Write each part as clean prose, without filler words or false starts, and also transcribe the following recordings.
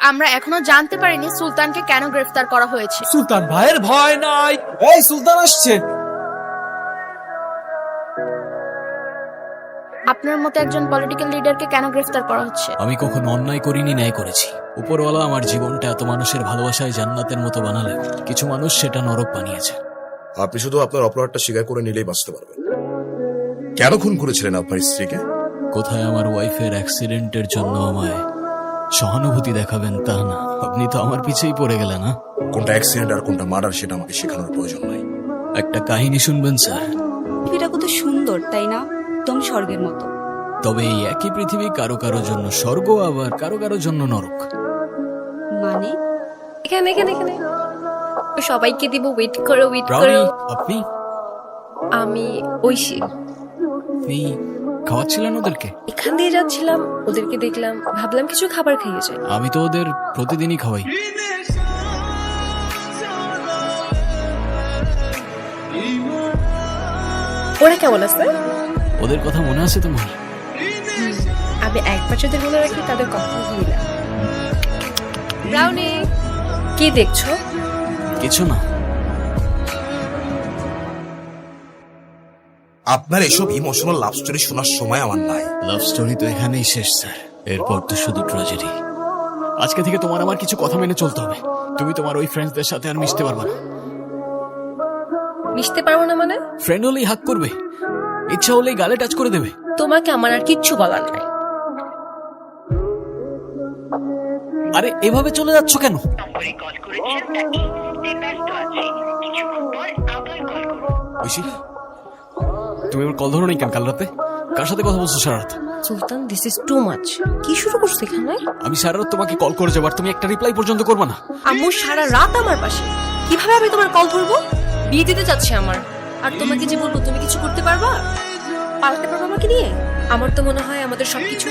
আমরা এখনো জানতে পারিনি সুলতানকে কেন গ্রেফতার করা হয়েছে। সুলতান ভাইয়ের ভয় নাই। এই সুলতান আসছে। আপনার মতো একজন পলিটিক্যাল লিডারকে কেন গ্রেফতার করা হচ্ছে? আমি কখনো অন্যায় করিনি, ন্যায় করেছি। উপরওয়ালা আমার জীবনটা এত মানুষের ভালোবাসায় জান্নাতের মতো বানালেন, কিছু মানুষ সেটা নরক বানিয়েছে। আপনি শুধু আপনার অপরাধটা স্বীকার করে নিলেই বাঁচতে পারবেন। কেন খুন করেছিলেন আপনার স্ত্রীকে? কোথায় আমার ওয়াইফের অ্যাক্সিডেন্টের জন্য আমায় সহানুভূতি দেখাবেন তা না, আপনি তো আমার পিছেই পড়ে গেলেন। না, কোনটা অ্যাক্সিডেন্ট আর কোনটা মার্ডার সেটা আমাকে শেখানোর প্রয়োজন নাই। একটা কাহিনী শুনবেন স্যার? পৃথিবীটা কত সুন্দর তাই না, একদম স্বর্গের মতো। তবে এই একই পৃথিবী কারো কারো জন্য স্বর্গ, আবার কারো কারো জন্য নরক। মানে এখানে এখানে এখানে সবাইকে দিব, ওয়েট করো ওয়েট রাউনি, করো। আপনি আমি ঐশী। আপনি খাওয়াচ্ছিলেন ওদেরকে? এখান দিয়ে যাচ্ছিলাম, ওদেরকে দেখলাম, ভাবলাম কিছু খাবার খাইয়ে যাই। আমি তো ওদের প্রতিদিনই খাওয়াই। ওরা কেমন আছে? ওদের কথা মনে আছে তোমার? আমি একবার যদি মনে রাখি তাদের কথা ভুলি না। ব্রাউনি, কি দেখছো? কিছু না। আপনার এসব ইমোশনাল লাভ স্টোরি শোনার সময় আমার নাই। লাভ স্টোরি তো এখানেই শেষ স্যার, এরপর তো শুধু ট্র্যাজেডি। আজকে থেকে তোমার আমার কিছু কথা মেনে চলতে হবে। তুমি তোমার ওই ফ্রেন্ডসদের সাথে আর মিশতে পারবে না। মিশতে পারবো না মানে? ফ্রেন্ড হলেই হাক করবে, ইচ্ছা হলেই গালে টাচ করে দেবে। তোমাকে আমার আর কিচ্ছু বলার নাই। আরে এভাবে চলে যাচ্ছ কেন? ঐশী, তুমি আমার কল ধরো নাই কেন কাল রাতে? কার সাথে কথা বলছো সারা রাত? সুলতান, দিস ইজ টু মাচ। কি শুরু করছো এখানে? আমি সারা রাত তোমাকে কল করে যাবার, তুমি একটা রিপ্লাই পর্যন্ত করবে না। আম্মু সারা রাত আমার পাশে, কিভাবে আমি তোমার কল ধরবো? বিয়ে দিতে যাচ্ছে আমার, আর তোমাকে যে বলবো তুমি কিছু করতে পারবা? পালাতে পারবো আমাকে নিয়ে? আমার তো মনে হয় আমাদের সবকিছু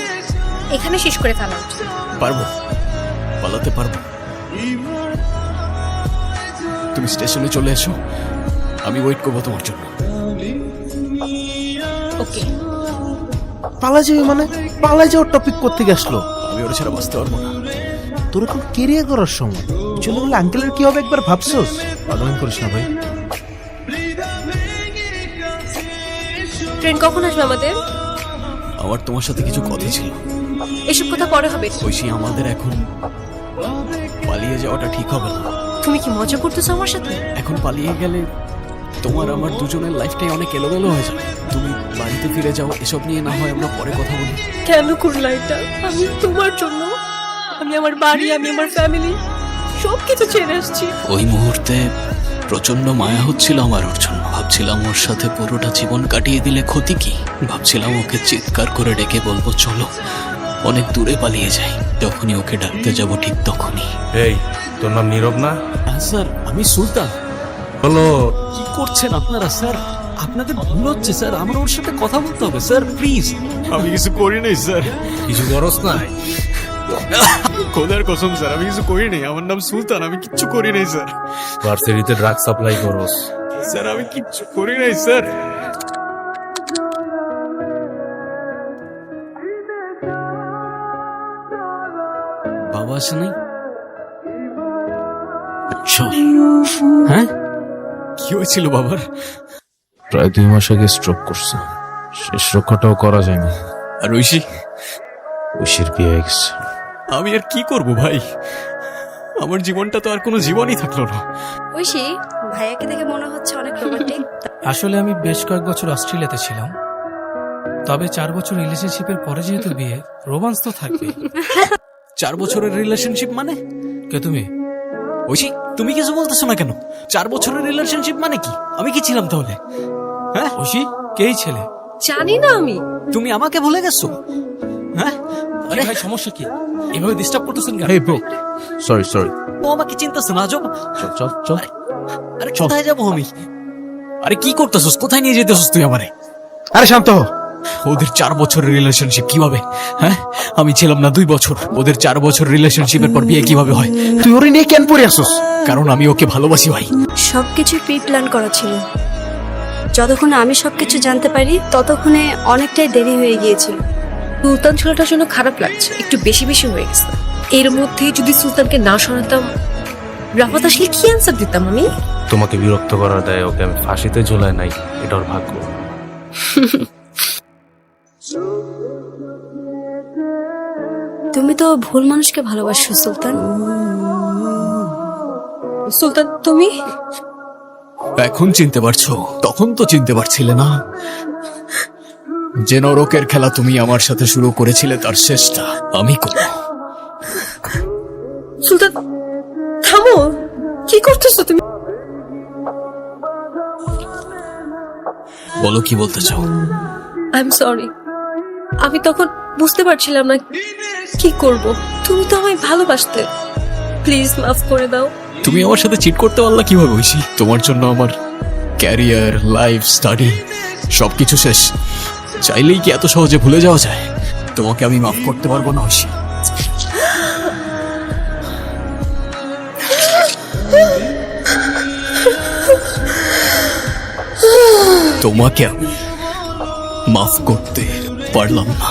এখানে শেষ করে ফেলা উচিত। পারবো, পালাতে পারবো। তুমি স্টেশনে চলে এসো, আমি ওয়েট করবো তোমার জন্য। ওকে। পালা যাবে মানে? পালা যাওয়ার টপিক কোত্থেকে আসলো? আমি ওরা ছাড়া বাঁচতে পারবো না। তোর এখন কেরিয়ার করার সময়, চলে গেলে আঙ্কেলের কি হবে একবার ভাবছোস? পাগলামি করিস না ভাই। ট্রেন কখন আসবে আমাদের? আমার তোমার সাথে কিছু কথা ছিল। এসব কথা পরে হবে। ঐশী, আমাদের এখন পালিয়ে যাওয়াটা ঠিক হবে না। তুমি কি মজা করতেছো আমার সাথে? এখন পালিয়ে গেলে তোমার আমার দুজনের লাইফটাই অনেক এলোমেলো হয়ে যাবে। তুমি বাড়িতে ফিরে যাও, এসব নিয়ে না হয় আমরা পরে কথা বলি। কেন করলা এটা? আমি তোমার জন্য, আমি আমার বাড়ি, আমি আমার ফ্যামিলি সবকিছু ছেড়ে আসছি। ওই মুহূর্তে প্রচন্ড মায়া হচ্ছিল আমার ওর জন্য। ভাবছিলাম ওর সাথে পুরোটা জীবন কাটিয়ে দিলে ক্ষতি কি। ভাবছিলাম ওকে চিৎকার করে ডেকে বলবো চলো অনেক দূরে পালিয়ে যাই। যখনই ওকে ডাকতে যাব ঠিক তখনই। এই, তোর নাম নীরব না? স্যার, আমি সুলতান। হলো কি করছেন আপনারা স্যার? আপনাদের ভুল হচ্ছে স্যার, আমার ওর সাথে কথা বলতে হবে স্যার, প্লিজ। আমি কিছু করি নাই স্যার। কিছু করস না? খোদার কসম স্যার, আমি কিছু করি নাই। আমার নাম সুলতান, আমি কিচ্ছু করি নাই স্যার। ভার্সিটিতে ড্রাগ সাপ্লাই করস? স্যার আমি কিচ্ছু করি নাই স্যার। বাবা আসে নাই? হ্যাঁ, কি হয়েছিল বাবার? প্রায় 2 মাস আগে স্ট্রোক করছে, শেষ রক্ষাটাও করা যায়নি। আর ঐশী? ঐশীর বিয়ে হয়ে গেছে। আমি আর কি করব ভাই, আমার জীবনটা তো আর কোনো জীবনই থাকলো না। ঐশী, ভাইয়াকে দেখে মনে হচ্ছে অনেক রোমান্টিক। আসলে আমি বেশ কয়েক বছর অস্ট্রেলিয়াতে ছিলাম, তবে 4 বছর রিলেশনশিপের পরে যেহেতু বিয়ে, রোমান্স তো থাকবে। 4 বছরের রিলেশনশিপ মানে? কে তুমি? ঐশী, তুমি কিছু বলতেছো না কেন? 4 বছরের রিলেশনশিপ মানে কি? আমি কি ছিলাম তাহলে? হ্যাঁ ঐশী, কেই ছেলে? জানি না আমি। তুমি আমাকে ভুলে গেছো? হ্যাঁ, আরে ভাই, সমস্যা কি? এভাবে ডিস্টার্ব করতেছেন কেন? এই ব্রো, সরি সরি। ও আমাকে চিন্তাছ না আজব। চল চল চল। আরে কোথায় যাবো আমি? আরে কি করতেছস? কোথায় নিয়ে যেতেছস তুই আমারে? আরে শান্ত হ। ওদের 4 বছরের রিলেশনশিপ কিভাবে? হ্যাঁ, আমি ছিলাম না 2 বছর। ওদের 4 বছর রিলেশনশিপের পর বিয়ে কিভাবে হয়? তুই ওরে নিয়ে কেন পড়ে আসোস? কারণ আমি ওকে ভালোবাসি ভাই। সবকিছু প্রি প্ল্যান করা ছিল। যতক্ষণ আমি সবকিছু জানতে পারি ততক্ষণে অনেকটাই দেরি হয়ে গিয়েছিল। সুলতান ছেলেটার জন্য খারাপ লাগছে, একটু বেশি বেশি হয়ে গেছে। এর মধ্যে যদি সুলতানকে না শোনাতাম, রাফাত আসলে কি অ্যান্সার দিতাম আমি? তোমাকে বিরক্ত করার দায় ওকে আমি ফাঁসিতে ঝোলায় নাই, এটা ওর ভাগ্য। তুমি তো ভুল মানুষকে ভালোবাসো সুলতান। সুলতান তুমি? এখন চিনতে পারছো, তখন তো চিনতে পারছিলে না। যে নরকের খেলা তুমি আমার সাথে শুরু করেছিলে তার শেষটা আমি করব। সুলতান থামো, কি করতেছো তুমি? বলো কি বলতে চাও? আই এম সরি, আমি তখন বুঝতে পারছিলাম না কি করব। তুমি তো আমায় ভালোবাসতে, প্লিজ মাফ করে দাও। তুমি আমার সাথে চিট করতে পারলা কিভাবে ঐশী? তোমার জন্য আমার ক্যারিয়ার, লাইফ, স্টাডি সবকিছু শেষ। চাইলেই কি এত সহজে ভুলে যাওয়া যায়? তোমাকে আমি মাফ করতে পারবো না ঐশী। তোমাকে আমি মাফ করতে পারলাম না।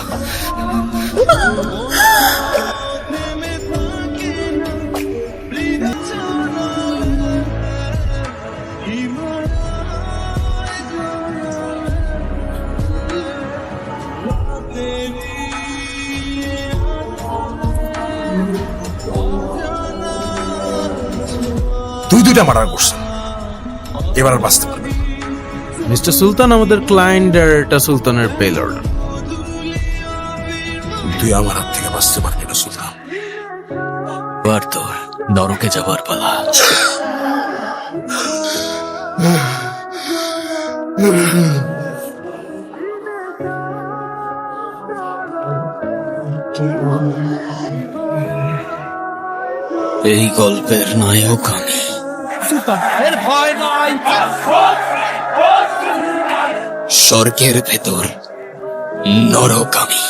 দুইটা মার্ডার করছেন, এবার আর বাঁচতে পারবেন না। মিস্টার সুলতান আমাদের ক্লায়েন্ট, আর এটা সুলতানের পেল অর্ডার। তুই আমার হাত থেকে বাঁচতে পারবি না সুলতান। এবার তোর নরকে যাবার পালা। এই গল্পের নায়ক আমি। স্বর্গের ভেতর নরক আমি।